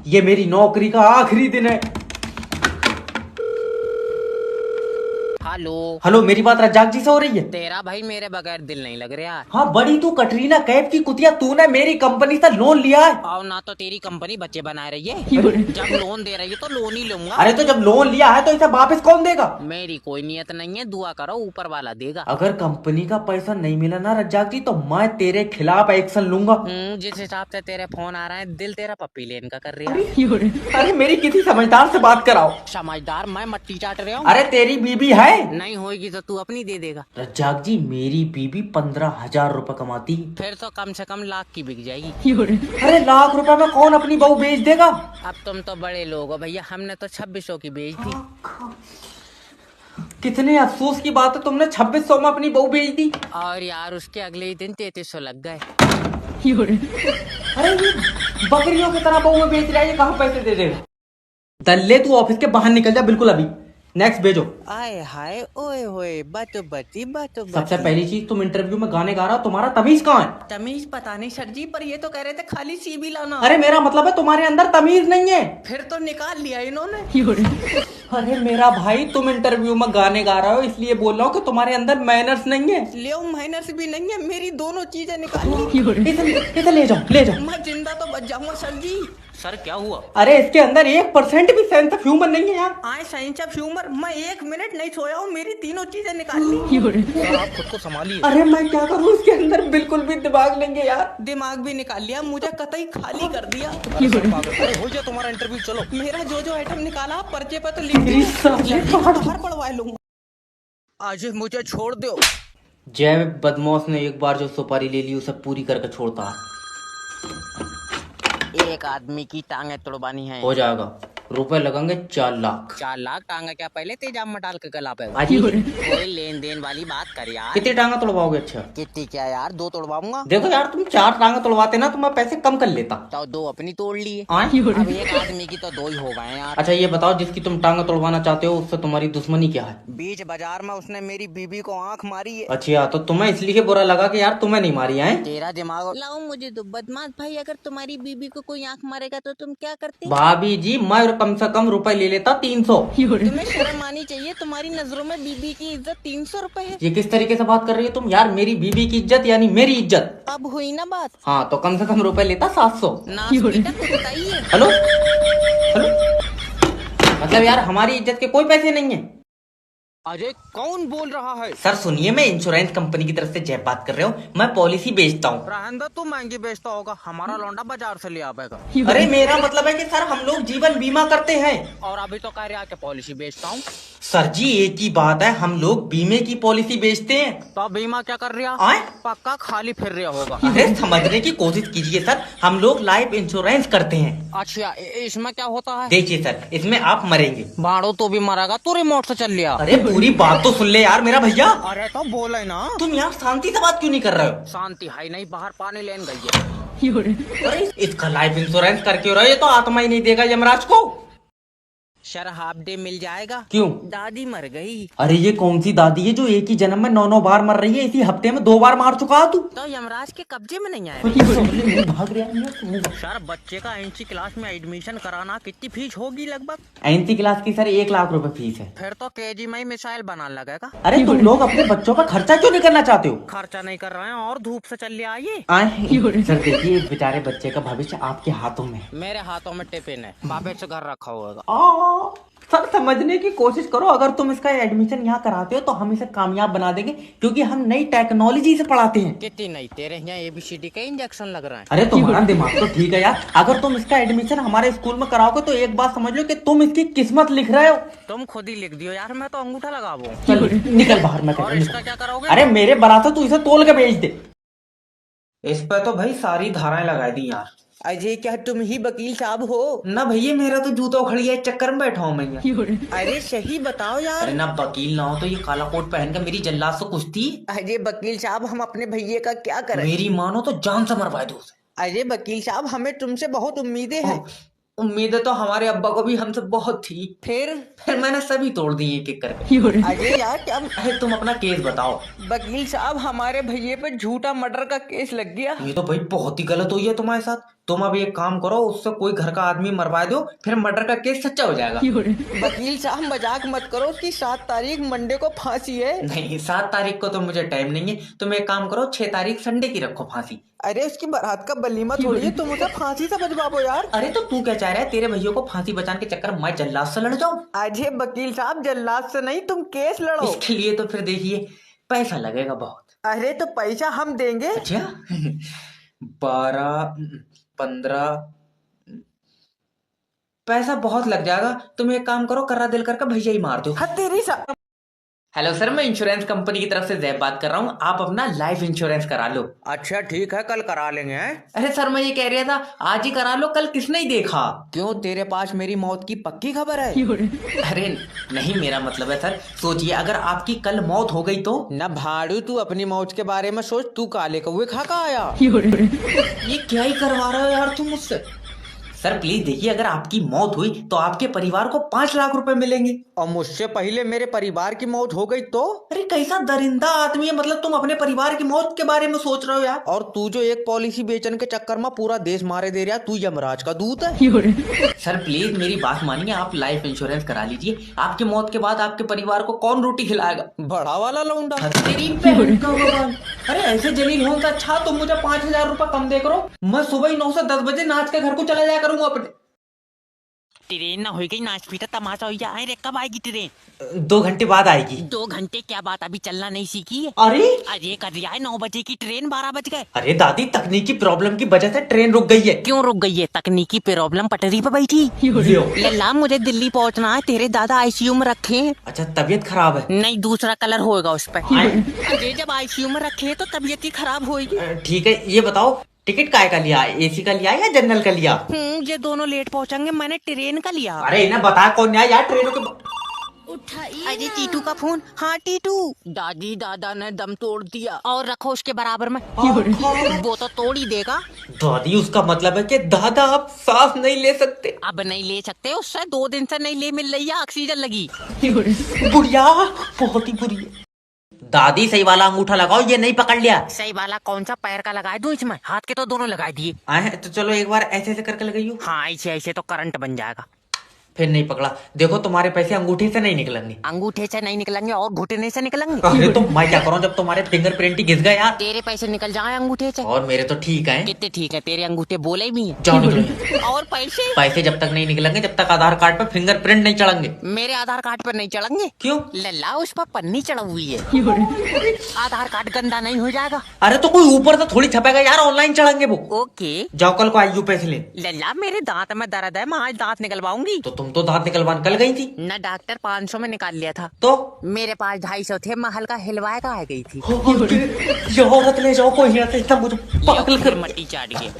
ये मेरी नौकरी का आखिरी दिन है। हेलो। हेलो, मेरी बात रज्जाक जी से हो रही है? तेरा भाई मेरे बगैर दिल नहीं लग रहा। हाँ, बड़ी तू कटरीना कैफ की कुतिया, तूने मेरी कंपनी से लोन लिया है। और ना तो तेरी कंपनी बच्चे बना रही है। जब लोन दे रही है तो लोन ही लूंगा। अरे तो जब लोन लिया है तो इसे वापस कौन देगा? मेरी कोई नियत नहीं है, दुआ करो ऊपर वाला देगा। अगर कंपनी का पैसा नहीं मिला ना रज्जाक जी, तो मैं तेरे खिलाफ एक्शन लूंगा। जिस हिसाब से तेरे फोन आ रहे हैं, दिल तेरा पप्पी लेन का कर रहा है। अरे मेरी किसी समझदार से बात कराओ। समझदार मैं मट्टी चाट रहा हूँ। अरे तेरी बीबी है? नहीं होगी तो तू अपनी दे देगा। रज्जाक जी, मेरी बीबी 15,000 रुपए कमाती है। फिर तो कम से कम लाख की बिक जाएगी। अरे लाख रुपए में कौन अपनी बहू बेच देगा? अब तुम तो बड़े लोग हो भैया, हमने तो 2600 की बेच दी। कितने अफसोस की बात है, तुमने 2600 में अपनी बहू बेच दी। और यार उसके अगले ही दिन 3300 लग गए। अरे ये बकरियों की तरह बहू में बेच रहा है, ये कहाँ पैसे दे देगा? दल्ले, तू ऑफिस के बाहर निकल जा बिल्कुल अभी। नेक्स्ट भेजो। आए हाय ओए होए बातो बती। सबसे पहली चीज, तुम इंटरव्यू में गाने गा रहा हो, तुम्हारा तमीज कहाँ है? तमीज पता नहीं सर जी, पर ये तो कह रहे थे खाली सीबी लाना। अरे मेरा मतलब है तुम्हारे अंदर तमीज नहीं है। फिर तो निकाल लिया इन्होंने। अरे मेरा भाई, तुम इंटरव्यू में गाने गा रहे हो इसलिए बोल रहा हूँ कि तुम्हारे अंदर मैनर्स नहीं है। ले माइनस भी नहीं है, मेरी दोनों चीजें निकाली। इसे ले जाओ, ले जाओ। मैं जिंदा तो बच जाऊंगा सर जी। सर क्या हुआ? अरे इसके अंदर 1% भी सेंस ऑफ ह्यूमर नहीं है यार। आए साइंस ऑफ ह्यूमर, मैं 1 मिनट नहीं सोया हूँ, मेरी तीनों चीजें निकाल ली। आप खुद को संभालिए। अरे मैं क्या करूँ, इसके अंदर बिल्कुल भी दिमाग नहीं है यार। दिमाग भी निकाल लिया, मुझे कतई खाली कर दिया। अरे हो जाए तुम्हारा इंटरव्यू, चलो। मेरा जो आइटम निकाला पर्चे पे तो लिख दिया, बाहर पढ़वा लूंगा। आज मुझे छोड़ दो। जय बदमाश ने एक बार जो सुपारी ले ली उसे पूरी करके छोड़ता है। एक आदमी की टांगे तोड़वानी है। हो जाएगा, रुपए लगेंगे 4 लाख। 4 लाख टांगा क्या पहले तेजाब में डाल के गला पे? कोई लेन देन वाली बात कर यार। कितनी टांगा तोड़वाओगे? अच्छा कितनी क्या यार, 2 तोड़वाऊंगा। देखो यार, तुम 4 टांगा तोड़वाते ना तो मैं पैसे कम कर लेता। तो 2 अपनी तोड़ लिए। अब अब एक आदमी की तो 2 ही हो गए यार। अच्छा ये बताओ, जिसकी तुम टांगा तोड़वाना चाहते हो उससे तुम्हारी दुश्मनी क्या है? बीच बाजार में उसने मेरी बीबी को आंख मारी है। अच्छा, तो तुम्हें इसलिए बुरा लगा कि यार तुम्हें नहीं मारी है? तेरा दिमाग लाओ मुझे तो बदमाश भाई, अगर तुम्हारी बीबी को कोई आंख मारेगा तो तुम क्या करते? भाभी जी, मैं कम से कम रुपए ले लेता 300। तुम्हें शर्म आनी चाहिए, तुम्हारी नजरों में बीबी की इज्जत 300 रुपए है। ये किस तरीके से बात कर रही हो तुम यार? मेरी बीबी की इज्जत यानी मेरी इज्जत। अब हुई ना बात। हाँ, तो कम से कम रुपए लेता 700। हेलो हेलो, मतलब यार हमारी इज्जत के कोई पैसे नहीं है। अरे कौन बोल रहा है? सर सुनिए, मैं इंश्योरेंस कंपनी की तरफ से जय बात कर रहा हूँ। मैं पॉलिसी बेचता हूँ। रहंदा तू महंगी बेचता होगा, हमारा लौंडा बाजार से ले आएगा। अरे मेरा मतलब है कि सर हम लोग जीवन बीमा करते हैं। और अभी तो कह रहा के पॉलिसी बेचता हूँ। सर जी एक ही बात है, हम लोग बीमे की पॉलिसी बेचते हैं। तो बीमा क्या कर रहा? आए? पक्का खाली फिर रहा होगा। अरे समझने की कोशिश कीजिए सर, हम लोग लाइफ इंश्योरेंस करते हैं। अच्छा इसमें क्या होता है? देखिए सर, इसमें आप मरेंगे। बाड़ो तो भी मरेगा, तू रिमोट से चल लिया। अरे पूरी बात तो सुन ले यार मेरा भैया। अरे तो बोले ना। तुम यार शांति से बात क्यों नहीं कर रहे हो? शांति है नहीं, बाहर पानी लेन गई है। अरे इसका लाइफ इंश्योरेंस करके हो रहा है, ये तो आत्मा ही नहीं देगा यमराज को। सर हाफ डे मिल जाएगा? क्यों? दादी मर गई। अरे ये कौन सी दादी है जो एक ही जन्म में 9 बार मर रही है? इसी हफ्ते में 2 बार मार चुका है तू। तो यमराज के कब्जे में नहीं आया। भाग रहा है। सर बच्चे का एनसी क्लास में एडमिशन कराना कितनी फीस होगी लगभग? एनसी क्लास की सर 1 लाख रुपए फीस है। फिर तो केजी में ही मिसाइल बना लगेगा। अरे तुम लोग अपने बच्चों का खर्चा क्यों नहीं करना चाहते हो? खर्चा नहीं कर रहे हैं और धूप से चल आइए। सर देखिए, इस बेचारे बच्चे का भविष्य आपके हाथों में है। मेरे हाथों में टिफिन है, वापस से घर रखा होगा। सर समझने की कोशिश करो, अगर तुम इसका एडमिशन यहाँ कराते हो तो हम इसे कामयाब बना देंगे, क्योंकि हम नई टेक्नोलॉजी से पढ़ाते हैं। कितनी नहीं, तेरे यहाँ ABCD का इंजेक्शन लग रहा है। अरे तुम्हारा दिमाग तो ठीक है यार, अगर तुम इसका एडमिशन हमारे स्कूल में कराओगे तो एक बात समझ लो कि तुम इसकी किस्मत लिख रहे हो। तुम खुद ही लिख दियो यार, मैं तो अंगूठा लगाऊं। चल निकल बाहर, मैं और इसका क्या करोगे? अरे मेरे बराबर तू इसे तोल के बेच दे। इस पे तो भाई सारी धाराएं लगा दी यार। अजय क्या तुम ही वकील साहब हो? ना भैया, मेरा तो जूता उखड़ गया, चक्कर में बैठा हूँ मैं। अरे सही बताओ यार। अरे ना वकील ना हो तो ये काला कोट पहन कर मेरी जल्लाद से कुश्ती। अजय वकील साहब, हम अपने भैये का क्या करें? मेरी मानो तो जान से मरवा दो उसे। अजय वकील साहब, हमें तुमसे बहुत उम्मीदें हैं। उम्मीदें तो हमारे अब्बा को भी हमसे बहुत थी, फिर मैंने सभी तोड़ दी एक एक करके। अजय यार क्या? अरे तुम अपना केस बताओ। वकील साहब, हमारे भैये पे झूठा मर्डर का केस लग गया। ये तो भाई बहुत ही गलत हुई है तुम्हारे साथ। तुम अब एक काम करो, उससे कोई घर का आदमी मरवा दो, फिर मर्डर का केस सच्चा हो जाएगा। वकील साहब मजाक मत करो, उसकी 7 तारीख मंडे को फांसी है। नहीं, 7 तारीख को तो मुझे टाइम नहीं है। तुम एक काम करो, 6 तारीख संडे की रखो फांसी। अरे उसकी बारात का वलीमा थोड़ी है, तुम उसे फांसी से बचवाओ यार। अरे तो तू क्या चाह रहा है, तेरे भैया को फांसी बचाने के चक्कर में मैं जल्लाद से लड़ जाऊं? अजय वकील साहब जल्लाद से नहीं, तुम केस लड़ो। इसके लिए तो फिर देखिए पैसा लगेगा बहुत। अरे तो पैसा हम देंगे। अच्छा 12 15 पैसा बहुत लग जाएगा। तुम एक काम करो, कर्रा दिल करके भैया ही मार दो। हाँ तेरी सा। हेलो सर, मैं इंश्योरेंस कंपनी की तरफ से जैब बात कर रहा हूँ। आप अपना लाइफ इंश्योरेंस करा लो। अच्छा ठीक है, कल करा लेंगे हैं? अरे सर, मैं ये कह रहा था आज ही करा लो, कल किसने ही देखा। क्यों, तेरे पास मेरी मौत की पक्की खबर है? अरे नहीं, मेरा मतलब है सर, सोचिए अगर आपकी कल मौत हो गई तो। न भाड़ू, तू अपनी मौत के बारे में सोच। तू काले कौवे खा का आया? ये क्या ही करवा रहे हो यार तुम मुझसे। सर प्लीज देखिए, अगर आपकी मौत हुई तो आपके परिवार को 5 लाख रुपए मिलेंगे। और मुझसे पहले मेरे परिवार की मौत हो गई तो? अरे कैसा दरिंदा आदमी है, मतलब तुम अपने परिवार की मौत के बारे में सोच रहे हो यार। और तू जो एक पॉलिसी बेचने के चक्कर में पूरा देश मारे दे रहा, तू यमराज का दूत है। सर प्लीज मेरी बात मानिए, आप लाइफ इंश्योरेंस करा लीजिए। आपकी मौत के बाद आपके परिवार को कौन रोटी खिलाएगा? बड़ा वाला लौंडा। तेरी बहन का भगवान। अरे ऐसे जलील होने से अच्छा तुम मुझे 5,000 रुपए कम दे करो, मैं सुबह ही 9 से 10 बजे नाच के घर को चला जाया करूंगा अपने। ट्रेन ना हो गई, नाच पीटा तमाशा हो गया। अरे कब आएगी ट्रेन? 2 घंटे बाद आएगी। 2 घंटे क्या बात, अभी चलना नहीं सीखी है? अरे अरे कर दिया है 9 बजे की ट्रेन, 12 बज गए। अरे दादी, तकनीकी प्रॉब्लम की वजह से ट्रेन रुक गई है। क्यों रुक गई है? तकनीकी प्रॉब्लम, पटरी पे बैठी। लियो। लल्ला मुझे दिल्ली पहुंचना है, तेरे दादा आईसीयू में रखे हैं। अच्छा तबीयत खराब है? नहीं, दूसरा कलर होएगा उस पर। अरे जब आईसीयू में रखे हैं तो तबीयत ही खराब होगी। ठीक है, ये बताओ टिकट काय का लिया, एसी का लिया या जनरल का लिया? ये दोनों लेट पहुंचेंगे, मैंने ट्रेन का लिया। अरे इन्हें बता कौन आया यार ट्रेनों के। अरे टीटू का फोन। हाँ टीटू। दादी दादा ने दम तोड़ दिया। और रखो उसके बराबर में। वो तो तोड़ ही देगा। दादी उसका मतलब है कि दादा आप सांस नहीं ले सकते। अब नहीं ले सकते, उससे 2 दिन से नहीं ले मिल रही है, ऑक्सीजन लगी। बुढ़िया बहुत ही बुरी है। दादी सही वाला अंगूठा लगाओ, ये नहीं पकड़ लिया। सही वाला कौन सा, पैर का लगाए दूं इसमें? हाथ के तो दोनों लगा दिए। आए तो चलो एक बार ऐसे ऐसे करके लगाइयो। हाँ ऐसे ऐसे तो करंट बन जाएगा। फिर नहीं पकड़ा, देखो तुम्हारे पैसे अंगूठे से नहीं निकलेंगे। अंगूठे से नहीं निकलेंगे और घुटने से निकलेंगे। अरे तो मैं क्या करूं जब तुम्हारे फिंगरप्रिंट ही घिस गए यार। तेरे पैसे निकल जाए अंगूठे से। और मेरे तो ठीक है। कितने ठीक है, तेरे अंगूठे बोले भी हैं। जाओ निकलो। और पैसे? पैसे जब तक नहीं निकलेंगे, जब तक आधार कार्ड पे फिंगरप्रिंट नहीं चढ़ेंगे। मेरे आधार कार्ड पर नहीं चढ़ेंगे। क्यों? लल्ला उस पर पन्नी चढ़ हुई है। आधार कार्ड गंदा नहीं हो जाएगा? अरे तो कोई ऊपर से थोड़ी छपेगा यार, ऑनलाइन चढ़ेंगे वो। ओके। जाओ कल को आईयू पैसे ले। लल्ला मेरे दांत में दर्द है, मैं आज दांत निकलवाऊंगी। तो तुम तो दांत निकलवाने कल गई थी न डॉक्टर 500 में निकाल लिया था। तो मेरे पास 250 थे, मैं हल्का हिलवाए का आ गई थी। ये औरत ले जाओ कोई यहाँ से, मुझे पागल कर मट्टी चाट गया।